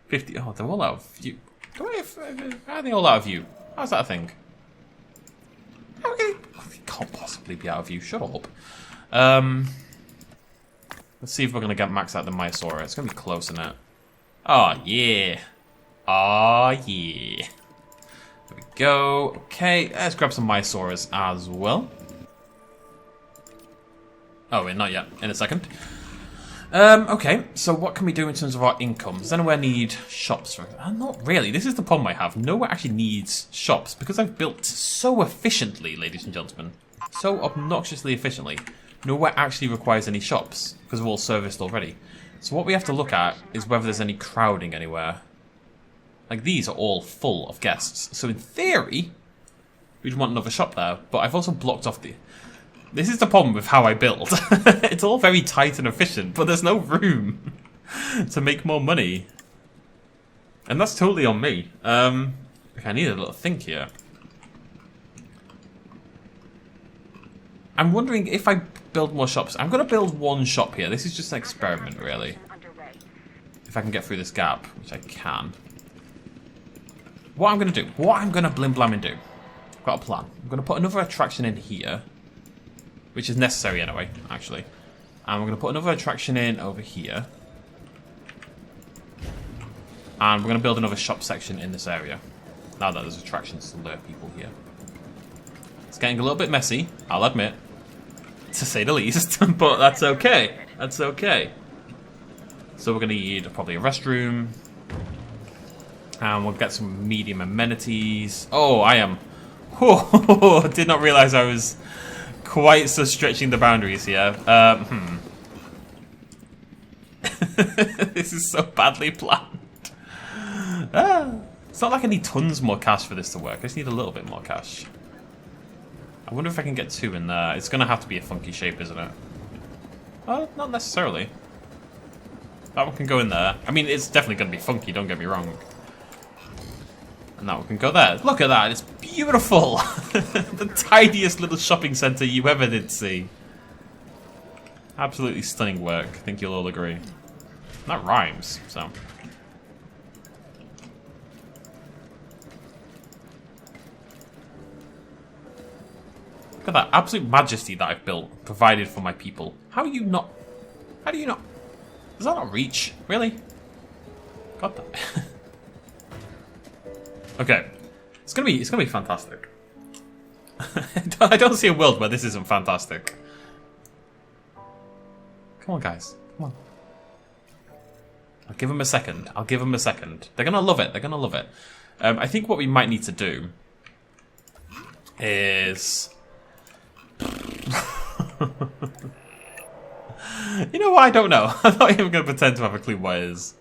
50. Oh, they're all out of view. How are they all out of view? How's that a thing? Okay, they can't possibly be out of view. Shut up. Let's see if we're gonna get max out the Mysaura. It's gonna be close, isn't it? Oh yeah. Oh yeah. There we go. Okay, let's grab some Mysauras as well. Oh, wait, not yet. In a second. Okay, so what can we do in terms of our income? Does anywhere need shops? Not really. This is the problem I have. Nowhere actually needs shops because I've built so efficiently, ladies and gentlemen. So obnoxiously efficiently. Nowhere actually requires any shops because we're all serviced already. So what we have to look at is whether there's any crowding anywhere. Like, these are all full of guests. So in theory, we'd want another shop there. But I've also blocked off the... This is the problem with how I build. It's all very tight and efficient, but there's no room to make more money. And that's totally on me. Okay, I need a little think here. I'm wondering if I build more shops. I'm going to build one shop here. This is just an experiment, really. If I can get through this gap, which I can. What I'm going to do, what I'm going to blim blam and do. I've got a plan. I'm going to put another attraction in here. Which is necessary anyway, actually. And we're going to put another attraction in over here. And we're going to build another shop section in this area. Now that there's attractions to lure people here. It's getting a little bit messy, I'll admit. To say the least. But that's okay. That's okay. So we're going to need probably a restroom. And we'll get some medium amenities. Oh, I am... Oh, did not realize I was quite so stretching the boundaries here. This is so badly planned. It's not like I need tons more cash for this to work. I just need a little bit more cash. I wonder if I can get 2 in there. It's going to have to be a funky shape, isn't it? Not necessarily. That one can go in there. I mean, it's definitely going to be funky, don't get me wrong. And that one can go there. Look at that, it's beautiful! The tiniest little shopping centre you ever did see. Absolutely stunning work, I think you'll all agree. And that rhymes, so... Look at that absolute majesty that I've built, provided for my people. How do you not... Does that not reach? Really? God damn. Okay. It's gonna be fantastic. I don't see a world where this isn't fantastic. Come on, guys. Come on. I'll give them a second. I'll give them a second. They're gonna love it. They're gonna love it. I think what we might need to do is... You know what? I don't know. I'm not even going to pretend to have a clue what it is.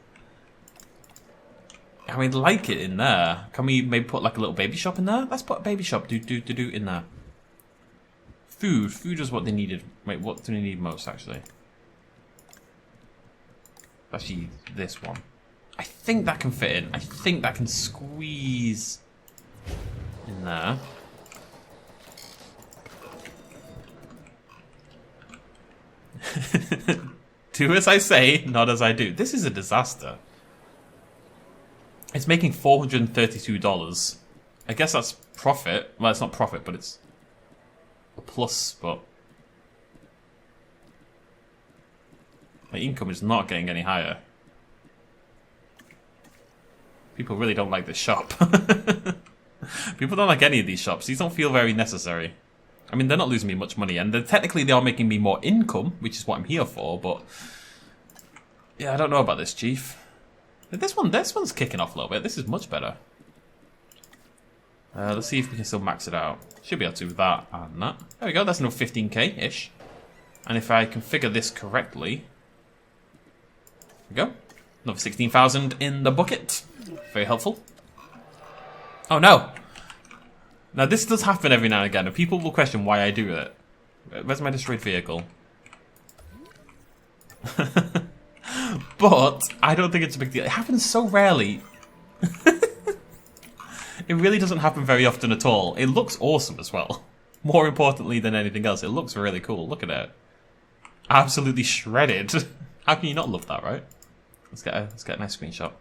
I mean, like it in there. Can we maybe put like a little baby shop in there? Let's put a baby shop do in there. Food. Food is what they needed. Wait, what do they need most, actually? Actually, this one. I think that can fit in. I think that can squeeze in there. Do as I say, not as I do. This is a disaster. It's making $432. I guess that's profit. Well, it's not profit, but it's a plus, but my income is not getting any higher. People really don't like this shop. People don't like any of these shops. These don't feel very necessary. I mean, they're not losing me much money, and technically they are making me more income, which is what I'm here for, but... Yeah, I don't know about this, Chief. This one's kicking off a little bit. This is much better. Let's see if we can still max it out. Should be able to with that and that. There we go, that's another 15k-ish. And if I configure this correctly... There we go. Another 16,000 in the bucket. Very helpful. Oh no! Now, this does happen every now and again, and people will question why I do it. Where's my destroyed vehicle? But I don't think it's a big deal. It happens so rarely. It really doesn't happen very often at all. It looks awesome as well. More importantly than anything else, it looks really cool. Look at it. Absolutely shredded. How can you not love that, right? Let's get a nice screenshot.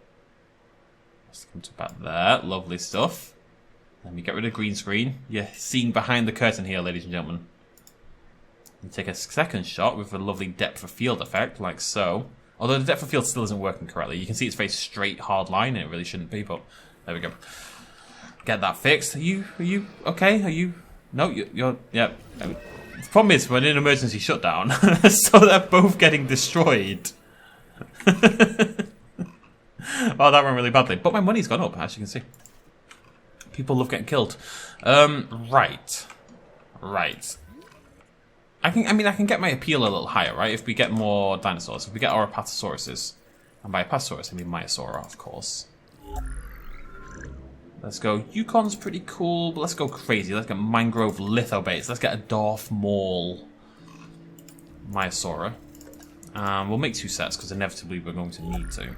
Let's come to about there. Lovely stuff. Let me get rid of green screen. You're seeing behind the curtain here, ladies and gentlemen. And take a second shot with a lovely depth of field effect, like so. Although the depth of field still isn't working correctly. You can see it's a very straight, hard line, and it really shouldn't be, but there we go. Get that fixed. Are you okay? Are you... No, you're... Yeah. The problem is, we're in an emergency shutdown, so they're both getting destroyed. Oh, that went really badly. But my money's gone up, as you can see. People love getting killed. Right. I can get my appeal a little higher, right? If we get more dinosaurs. If we get our Apatosauruses. And by Apatosaurus, I mean Maiasaura, of course. Let's go. Yukon's pretty cool, but let's go crazy. Let's get Mangrove Lithobates. Let's get a Dwarf Maul Maiasaura. We'll make 2 sets, because inevitably we're going to need to.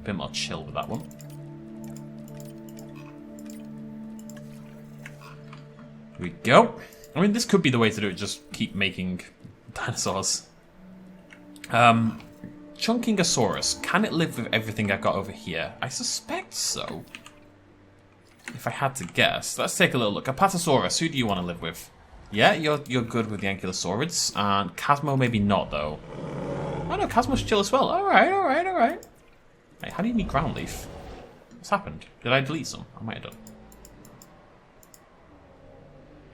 A bit more chill with that one. Here we go. I mean, this could be the way to do it, just keep making dinosaurs. Chunkingosaurus. Can it live with everything I've got over here? I suspect so. If I had to guess. Let's take a little look. Apatosaurus, who do you want to live with? Yeah, you're good with the ankylosaurids. And Casmo maybe not, though. Oh no, Casmo's chill as well. Alright. Wait, how do you need ground leaf? What's happened? Did I delete some? I might have done.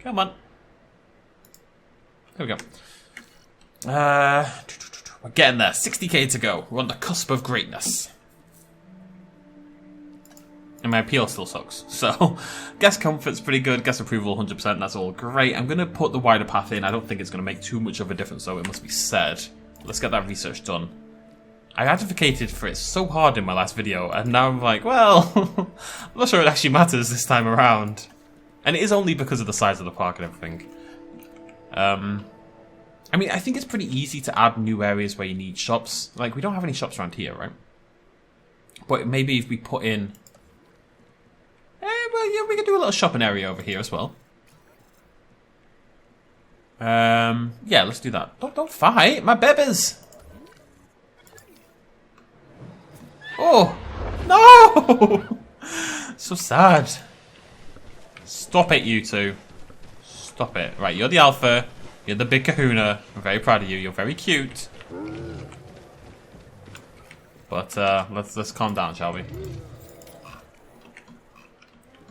Come on. There we go. We're getting there. 60k to go. We're on the cusp of greatness. And my appeal still sucks. So, guest comfort's pretty good. Guest approval 100%. That's all great. I'm going to put the wider path in. I don't think it's going to make too much of a difference, though. It must be said. Let's get that research done. I advocated for it so hard in my last video, and now I'm like, well, I'm not sure it actually matters this time around. And it is only because of the size of the park and everything. I mean, I think it's pretty easy to add new areas where you need shops. Like, we don't have any shops around here, right? But maybe if we put in... well, yeah, we could do a little shopping area over here as well. Yeah, let's do that. Don't fight, my babies! Oh! No! So sad. Stop it, you two. Stop it. Right, you're the alpha. You're the big kahuna. I'm very proud of you. You're very cute. But let's calm down, shall we?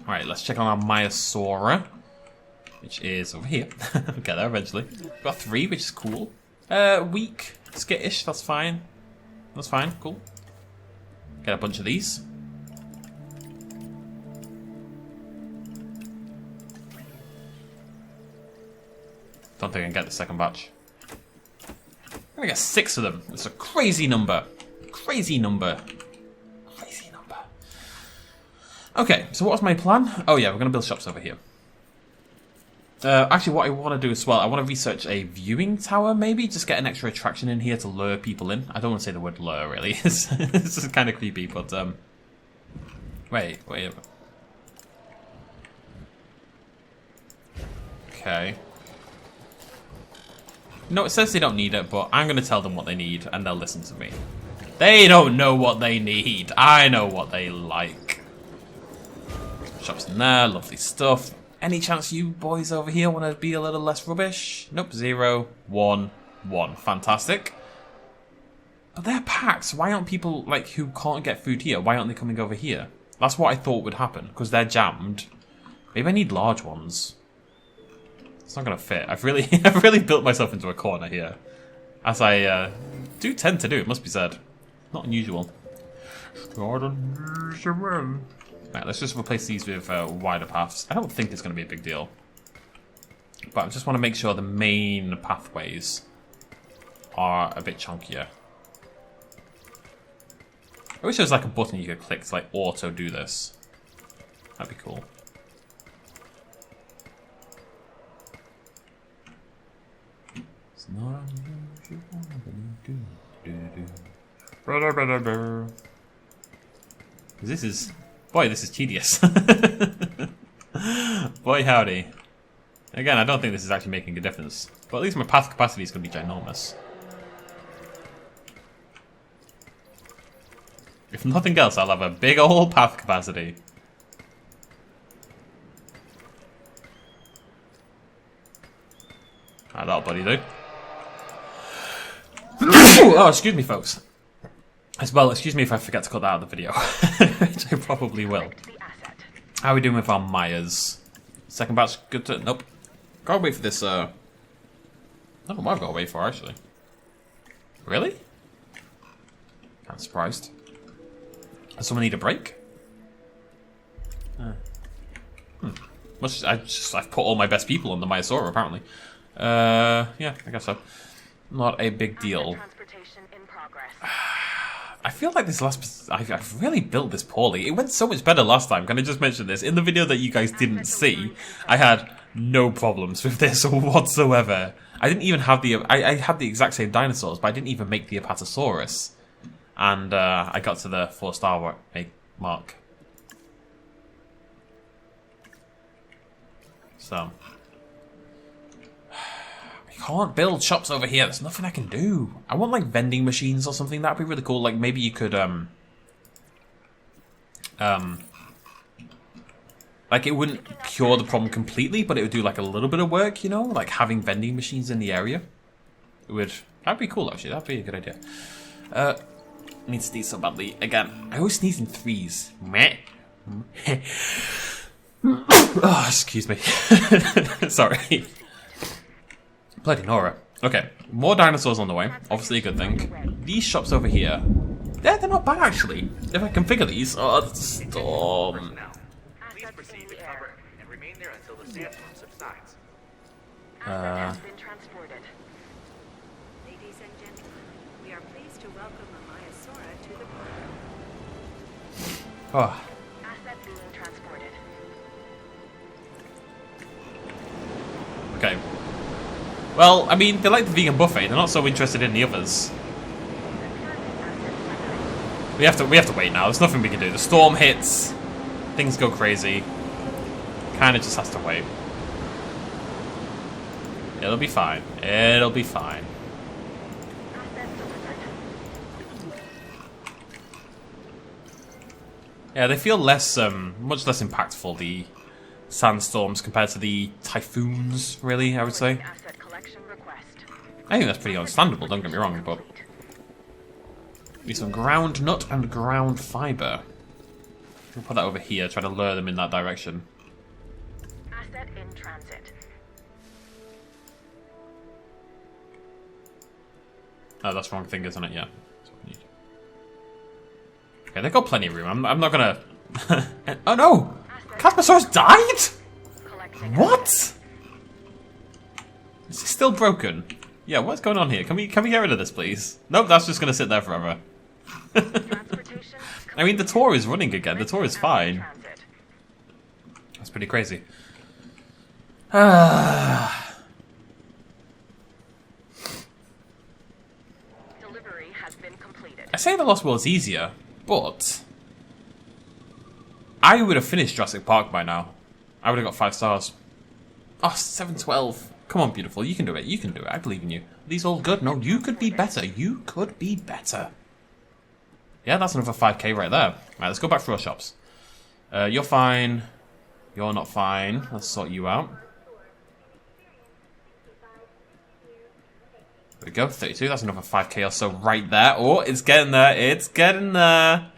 Alright, let's check on our Myosaura, which is over here. We'll get there eventually. We've got 3, which is cool. Weak, skittish, that's fine. That's fine, cool. Get a bunch of these. Don't think I can get the second batch. I'm gonna get 6 of them. It's a crazy number. Crazy number. Crazy number. Okay, so what was my plan? Oh yeah, we're gonna build shops over here. Actually, what I want to do as well, I want to research a viewing tower, maybe? Just get an extra attraction in here to lure people in. I don't want to say the word lure, really. It's kind of creepy, but, Wait. Okay. No, it says they don't need it, but I'm going to tell them what they need, and they'll listen to me. They don't know what they need. I know what they like. Shops in there, lovely stuff. Any chance you boys over here want to be a little less rubbish? Nope, 0, 1, 1. Fantastic. But they're packed. Why aren't people, like, who can't get food here, why aren't they coming over here? That's what I thought would happen, because they're jammed. Maybe I need large ones. It's not going to fit. I've really built myself into a corner here. As I do tend to do, it must be said. Not unusual. Not unusual. Right, let's just replace these with wider paths. I don't think it's going to be a big deal. But I just want to make sure the main pathways are a bit chunkier. I wish there was like a button you could click to like auto do this. That'd be cool. It's not unusual. This is... Boy, this is tedious. Boy, howdy. Again, I don't think this is actually making a difference. But at least my path capacity is going to be ginormous. If nothing else, I'll have a big old path capacity. That'll buddy do. Oh, excuse me, folks. As well, excuse me if I forget to cut that out of the video. Which I probably will. How are we doing with our Myers? Second batch, good to... Nope. Gotta wait for this, I don't know what I've got to wait for, actually. Really? I'm surprised. Does someone need a break? I've put all my best people on the Myosaur, apparently. Yeah, I guess so. Not a big deal. Transportation in progress. I feel like this last... I've really built this poorly. It went so much better last time. Can I just mention this? In the video that you guys didn't see, I had no problems with this whatsoever. I didn't even have the... I had the exact same dinosaurs, but I didn't even make the Apatosaurus. and I got to the 4-star mark. So I can't build shops over here. There's nothing I can do. I want like vending machines or something. That'd be really cool. Like maybe you could like it wouldn't cure the problem completely, but it would do like a little bit of work, you know, like having vending machines in the area. That'd be cool actually. That'd be a good idea. I need to sneeze so badly again. I always sneeze in threes. Meh. Oh, excuse me. Sorry. Bloody Nora. Okay, more dinosaurs on the way. Obviously a good thing. These shops over here, yeah, they're not bad actually. If I configure these, oh, the storm. Please proceed to cover and remain there until the sandstorm subsides. Asset has been transported. Ladies and gentlemen, we are pleased to welcome Amayasaura to the park. Oh. Asset being transported. Okay. Well, I mean, they like the vegan buffet. They're not so interested in the others. We have to wait now. There's nothing we can do. The storm hits. Things go crazy. Kinda just has to wait. It'll be fine. It'll be fine. Yeah, they feel less, much less impactful, the sandstorms, compared to the typhoons, really, I would say. Asset collection request. I think that's pretty understandable, don't get me wrong, but... Need some ground nut and ground fibre. We'll put that over here, try to lure them in that direction. Asset in transit. Oh, that's the wrong thing, isn't it? Yeah. That's what we need. Okay, they've got plenty of room. I'm not gonna... Oh no! Carnotaurus died?! Collecting What?! Is he still broken? Yeah, what's going on here? Can we get rid of this, please? Nope, that's just gonna sit there forever. transportation. I mean, the tour is running again. The tour is fine. Transit. That's pretty crazy. Delivery has been completed. I say the Lost World's easier, but... I would have finished Jurassic Park by now. I would have got 5 stars. Oh, 712. Come on, beautiful. You can do it. You can do it. I believe in you. Are these all good? No, you could be better. You could be better. Yeah, that's another 5k right there. Right, let's go back through our shops. You're fine. You're not fine. Let's sort you out. There we go. 32. That's another 5k or so right there. Oh, it's getting there. It's getting there.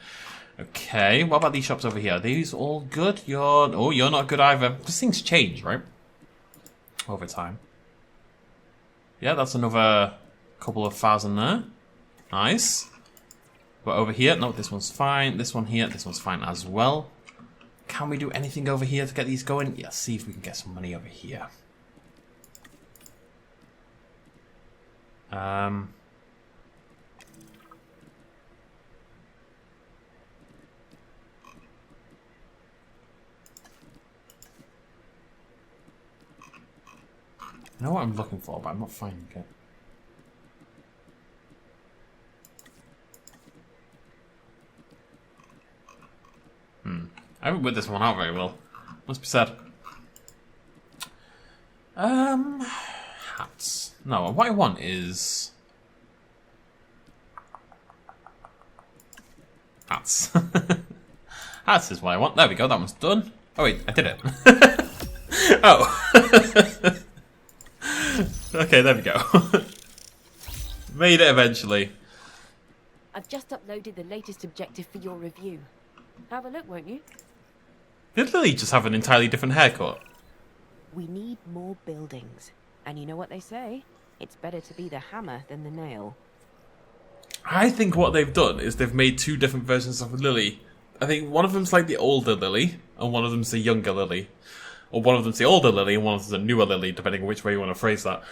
Okay, what about these shops over here? Are these all good? You're not good either. Because things change, right? Over time. Yeah, that's another couple of thousand there. Nice. But over here, no, this one's fine. This one here, this one's fine as well. Can we do anything over here to get these going? Yeah, see if we can get some money over here. I know what I'm looking for, but I'm not finding it. I haven't worked this one out very well. Must be said. Hats. No, what I want is... hats. Hats is what I want. There we go, that one's done. Oh wait, I did it. Oh. Okay, there we go. Made it eventually. I've just uploaded the latest objective for your review. Have a look, won't you? Did Lily just have an entirely different haircut? We need more buildings. And you know what they say? It's better to be the hammer than the nail. I think what they've done is they've made 2 different versions of Lily. I think one of them's like the older Lily, and one of them's the younger Lily. Or one of them's the older Lily, and one of them's the newer Lily, depending on which way you want to phrase that.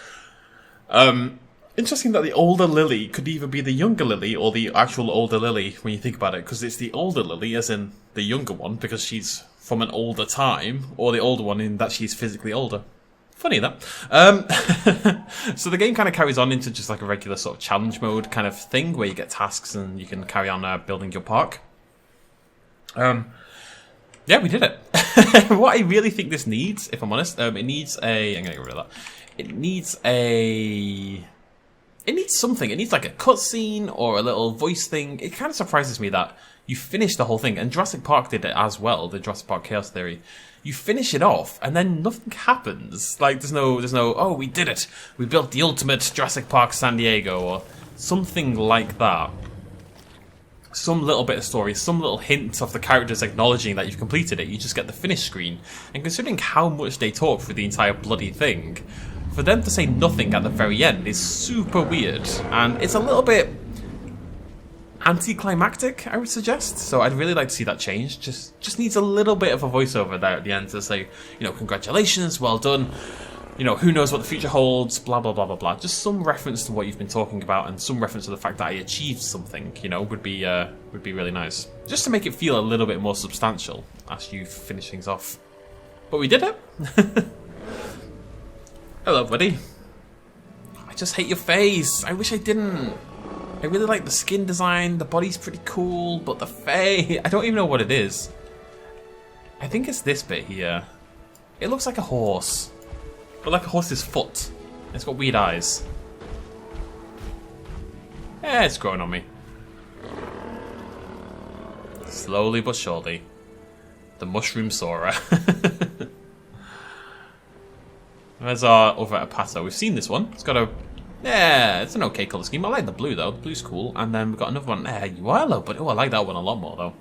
Interesting that the older Lily could either be the younger Lily or the actual older Lily, when you think about it, because it's the older Lily, as in the younger one, because she's from an older time, or the older one in that she's physically older. Funny that. So the game kind of carries on into just like a regular sort of challenge mode kind of thing where you get tasks and you can carry on building your park. Yeah, we did it. What I really think this needs, if I'm honest, it needs a... I'm going to get rid of that. It needs something. It needs like a cutscene or a little voice thing. It kind of surprises me that you finish the whole thing, and Jurassic Park did it as well, the Jurassic Park Chaos Theory. You finish it off, and then nothing happens. Like, there's no, oh, we did it. We built the ultimate Jurassic Park San Diego, or something like that. Some little bit of story, some little hint of the characters acknowledging that you've completed it. You just get the finish screen. And considering how much they talk through the entire bloody thing, for them to say nothing at the very end is super weird. And it's a little bit anticlimactic, I would suggest. So I'd really like to see that change. Just needs a little bit of a voiceover there at the end to say, you know, congratulations, well done. You know, who knows what the future holds, blah, blah, blah, blah, blah. Just some reference to what you've been talking about and some reference to the fact that I achieved something, you know, would be really nice. Just to make it feel a little bit more substantial as you finish things off. But we did it. Hello, buddy. I just hate your face. I wish I didn't. I really like the skin design. The body's pretty cool, but the face, I don't even know what it is. I think it's this bit here. It looks like a horse. But like a horse's foot. It's got weird eyes. Yeah, it's growing on me. Slowly but surely. The mushroom soarer. There's our other Apato. We've seen this one. It's got a... Yeah, it's an okay colour scheme. I like the blue though. The blue's cool. And then we've got another one. There you are, though. But oh, I like that one a lot more though.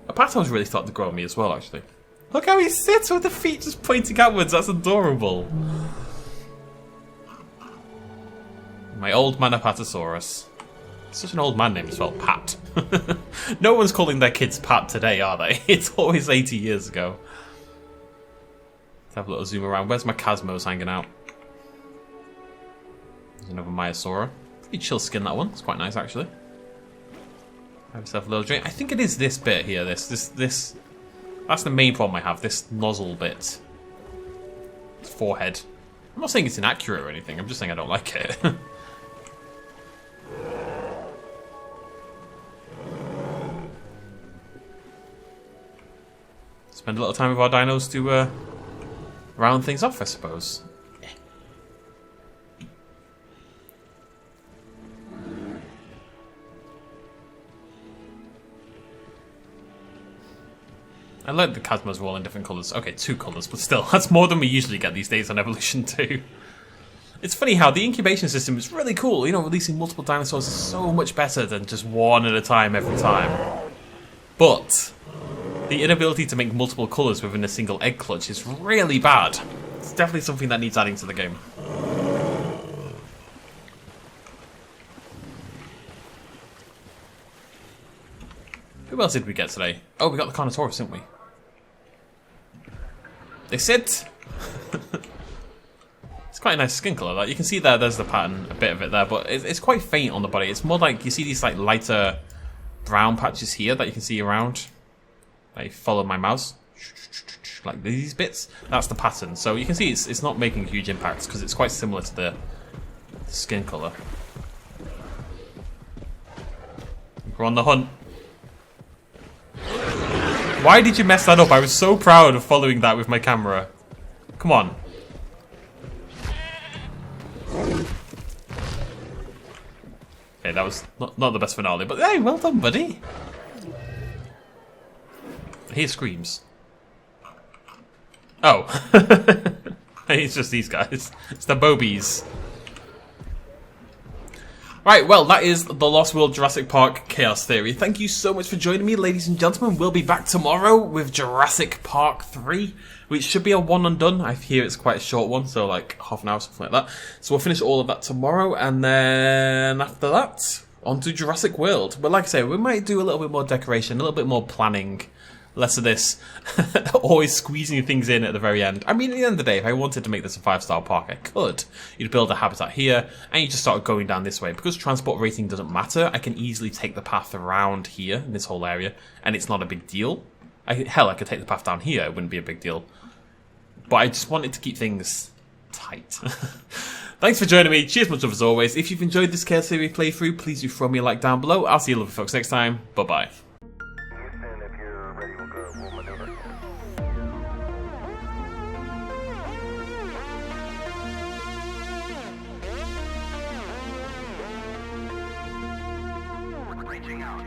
Apato's really starting to grow on me as well, actually. Look how he sits with the feet just pointing outwards. That's adorable. My old man Apatosaurus. Such an old man name as well, Pat. No one's calling their kids Pat today, are they? It's always 80 years ago. Let's have a little zoom around. Where's my Cosmos hanging out? There's another Maiasaura. Pretty chill skin, that one. It's quite nice, actually. Have yourself a little drink. I think it is this bit here. This. That's the main problem I have. This nozzle bit. This forehead. I'm not saying it's inaccurate or anything. I'm just saying I don't like it. Spend a little time with our dinos to round things off, I suppose. I like the Cosmos were all in different colours. Okay, 2 colours, but still, that's more than we usually get these days on Evolution 2. It's funny how the incubation system is really cool. You know, releasing multiple dinosaurs is so much better than just one at a time every time. But the inability to make multiple colours within a single egg clutch is really bad. It's definitely something that needs adding to the game. Who else did we get today? Oh, we got the Carnotaurus, didn't we? They sit. It's quite a nice skin colour. Like you can see there's the pattern, a bit of it there, but it's quite faint on the body. It's more like you see these like lighter brown patches here that you can see around. I follow my mouse, like these bits. That's the pattern. So you can see it's not making huge impacts because it's quite similar to the skin colour. We're on the hunt. Why did you mess that up? I was so proud of following that with my camera. Come on. Okay, that was not the best finale, but hey, well done, buddy. I hear screams. Oh. It's just these guys. It's the Bobies. Right, well, that is the Lost World Jurassic Park Chaos Theory. Thank you so much for joining me, ladies and gentlemen. We'll be back tomorrow with Jurassic Park 3, which should be a one and done. I hear it's quite a short one, so like half an hour, something like that. So we'll finish all of that tomorrow, and then after that, on to Jurassic World. But like I say, we might do a little bit more decoration, a little bit more planning. Less of this always squeezing things in at the very end. I mean, at the end of the day, if I wanted to make this a 5-star park, I could. You'd build a habitat here, and you just start going down this way. Because transport rating doesn't matter, I can easily take the path around here, in this whole area, and it's not a big deal. Hell, I could take the path down here, it wouldn't be a big deal. But I just wanted to keep things tight. Thanks for joining me. Cheers much love as always. If you've enjoyed this Care Series playthrough, please do throw me a like down below. I'll see you lovely folks next time. Bye-bye. Houston, if you're ready, we'll maneuver. Reaching out.